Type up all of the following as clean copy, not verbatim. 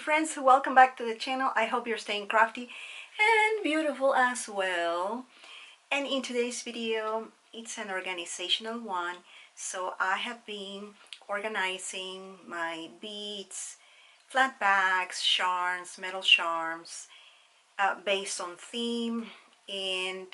friends, welcome back to the channel. I hope you're staying crafty and beautiful as well. And in today's video, it's an organizational one. So I have been organizing my beads, flat bags, charms, metal charms, based on theme, and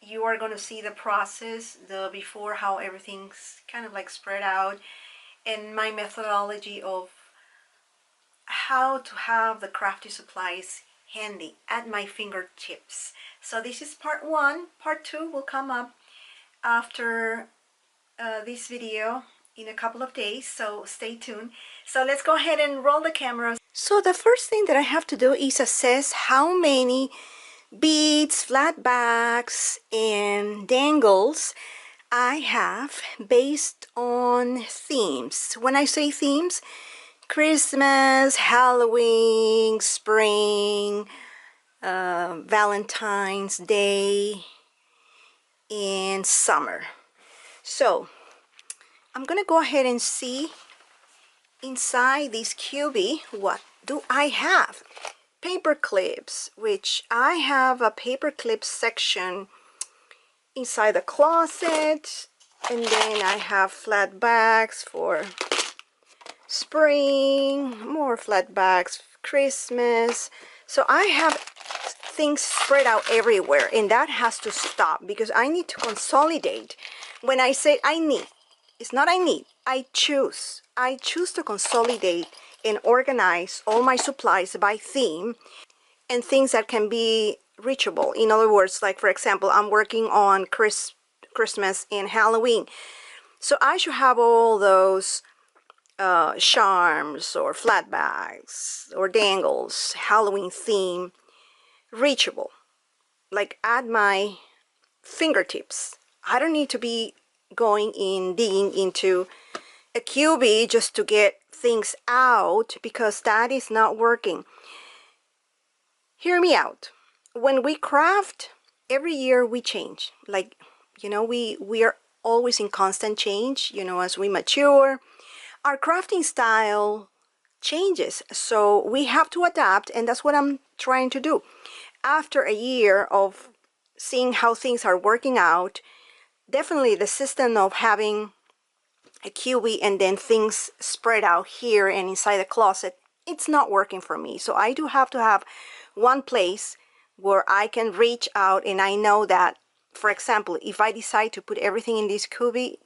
you are going to see the process, the before, how everything's kind of like spread out, and my methodology of how to have the crafty supplies handy at my fingertips. So this is part one. Part two will come up after this video in a couple of days, so stay tuned. So let's go ahead and roll the camera. So the first thing that I have to do is assess how many beads, flat bags, and dangles I have based on themes. When I say themes, Christmas, Halloween, spring, Valentine's Day, and summer. So I'm gonna go ahead and see inside this cubie what do I have. Paper clips, which I have a paper clip section inside the closet, and then I have flat bags for spring, more flat bags, Christmas. So I have things spread out everywhere, and that has to stop because I need to consolidate. When I say I need, it's not I need, I choose to consolidate and organize all my supplies by theme and things that can be reachable. In other words, like for example, I'm working on Christmas and Halloween, so I should have all those charms or flat bags or dangles, Halloween theme, reachable, like at my fingertips. I don't need to be digging into a cubie just to get things out, because that is not working. Hear me out. When we craft, every year we change. Like, you know, we are always in constant change. You know, as we mature, our crafting style changes, so we have to adapt, and that's what I'm trying to do. After a year of seeing how things are working out, definitely the system of having a cubie and then things spread out here and inside the closet, it's not working for me. So I do have to have one place where I can reach out, and I know that, for example, if I decide to put everything in this cubie,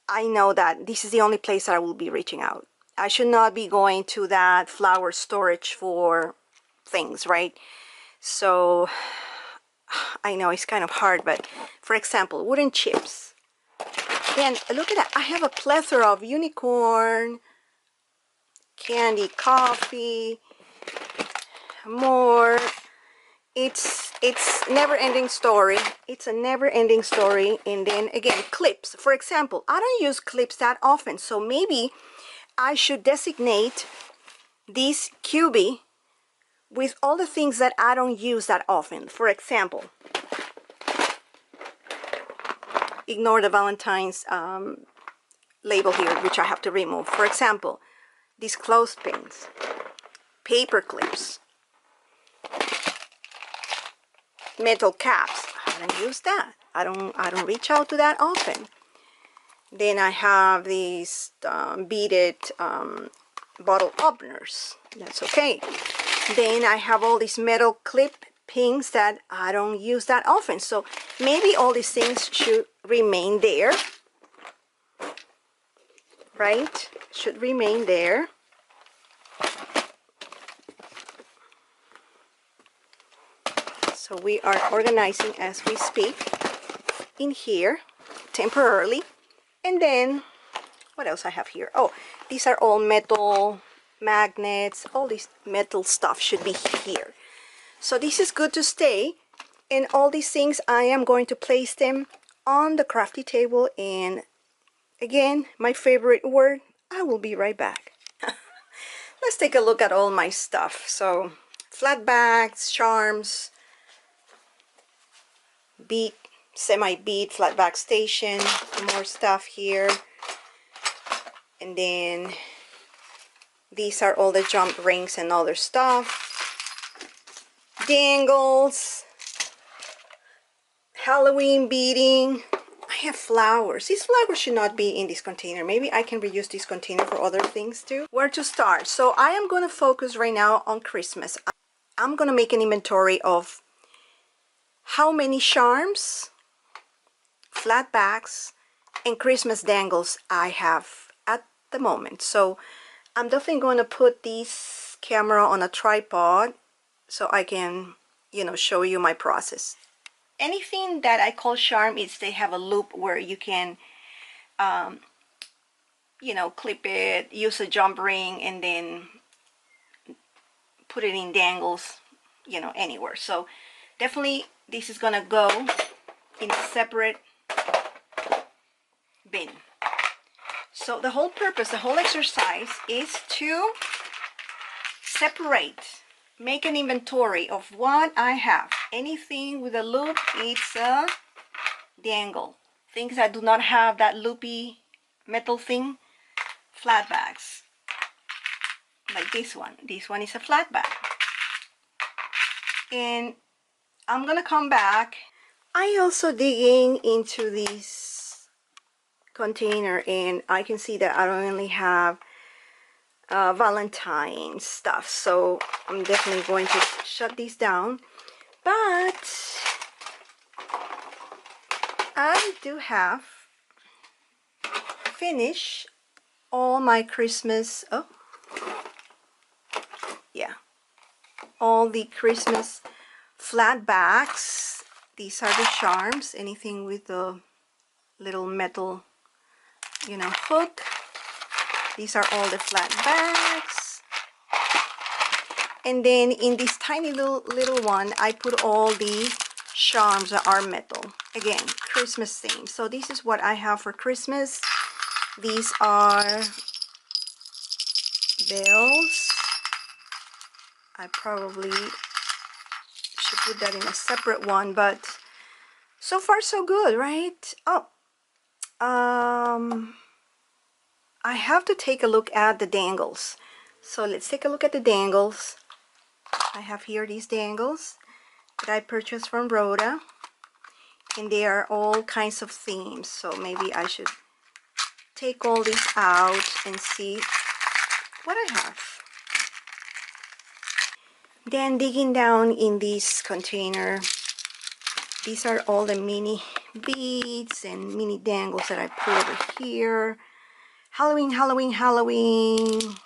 I know that this is the only place that I will be reaching out. I should not be going to that flower storage for things, right? So I know it's kind of hard, but for example, wooden chips. And look at that, I have a plethora of unicorn, candy, coffee, more. It's never-ending story. It's a never-ending story. And then again, clips. For example, I don't use clips that often, so maybe I should designate this cubie with all the things that I don't use that often. For example, ignore the Valentine's label here, which I have to remove. For example, these clothespins, paper clips, metal caps. I don't use that. I don't reach out to that often. Then I have these beaded bottle openers. That's okay. Then I have all these metal clip pins that I don't use that often. So maybe all these things should remain there, right? Should remain there. So we are organizing as we speak in here temporarily. And then what else I have here? Oh, these are all metal magnets. All this metal stuff should be here. So this is good to stay. And all these things, I am going to place them on the crafty table. And again, my favorite word, I will be right back. Let's take a look at all my stuff. So flat bags, charms, bead, semi-bead, flat back station, more stuff here. And then These are all the jump rings and other stuff. Dangles. Halloween beading. I have flowers. These flowers should not be in this container. Maybe I can reuse this container for other things too. Where to start? So I am going to focus right now on Christmas. I'm going to make an inventory of how many charms, flat backs, and Christmas dangles I have at the moment. So I'm definitely going to put this camera on a tripod so I can, you know, show you my process. Anything that I call charm is they have a loop where you can, you know, clip it, use a jump ring, and then put it in dangles, you know, anywhere. So definitely this is gonna go in a separate bin. So the whole purpose, the whole exercise is to separate, make an inventory of what I have. Anything with a loop, it's a dangle. Things that do not have that loopy metal thing, flat backs. Like this one. This one is a flat back. And I'm gonna come back. I also digging into this container, and I can see that I only have Valentine stuff, so I'm definitely going to shut these down. But I do have finished all my Christmas, oh yeah, all the Christmas flat backs. These are the charms, anything with the little metal, you know, hook. These are all the flat backs. And then in this tiny little one, I put all the charms that are metal. Again, Christmas theme. So this is what I have for Christmas. These are bells. I probably should put that in a separate one, but so far so good, right? Oh, I have to take a look at the dangles. So let's take a look at the dangles. I have here these dangles that I purchased from Rhoda, and they are all kinds of themes. So maybe I should take all these out and see what I have. Then digging down in this container, these are all the mini beads and mini dangles that I put over here. Halloween, Halloween, Halloween.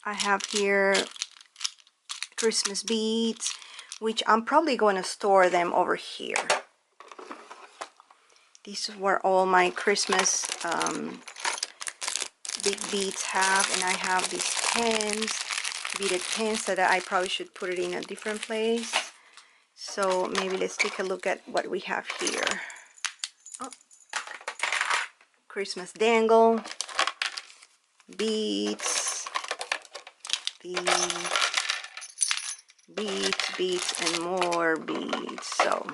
I have here Christmas beads, which I'm probably going to store them over here. This is where all my Christmas big beads have, and I have these pens, beaded pens, that I probably should put it in a different place. So maybe let's take a look at what we have here. Oh, Christmas dangle, beads, the beads, and more beads. So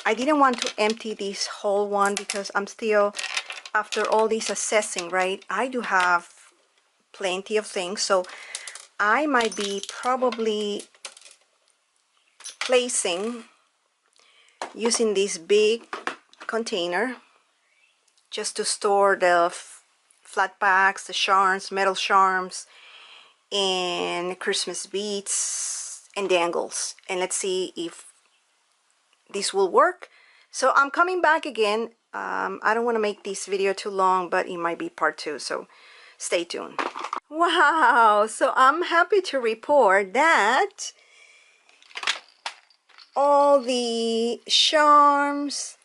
I didn't want to empty this whole one because I'm still, after all this assessing, right, I do have plenty of things. So I might be probably placing, using this big container just to store the flat backs, the charms, metal charms, and Christmas beads and dangles. And let's see if this will work. So I'm coming back again. I don't want to make this video too long, but it might be part 2, so stay tuned. Wow, so I'm happy to report that all the charms,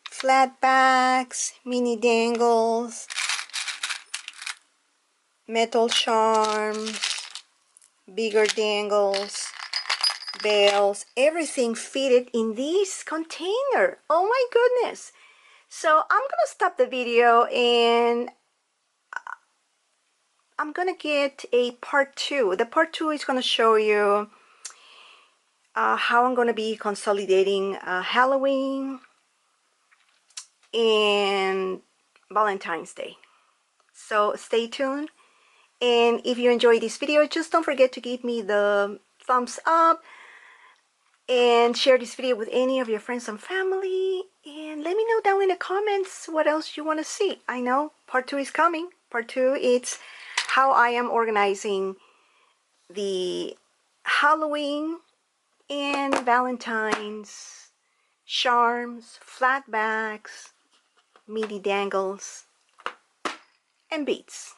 flat backs, mini dangles, metal charms, bigger dangles, bells, everything fitted in this container. Oh my goodness. So I'm gonna stop the video, and I'm gonna get a part 2. The part 2 is gonna show you how I'm gonna be consolidating Halloween and Valentine's Day. So stay tuned. And if you enjoyed this video, just don't forget to give me the thumbs up and share this video with any of your friends and family. And let me know down in the comments what else you want to see. I know part 2 is coming. Part 2, it's how I am organizing the Halloween and Valentine's charms, flat bags, mini dangles, and beads.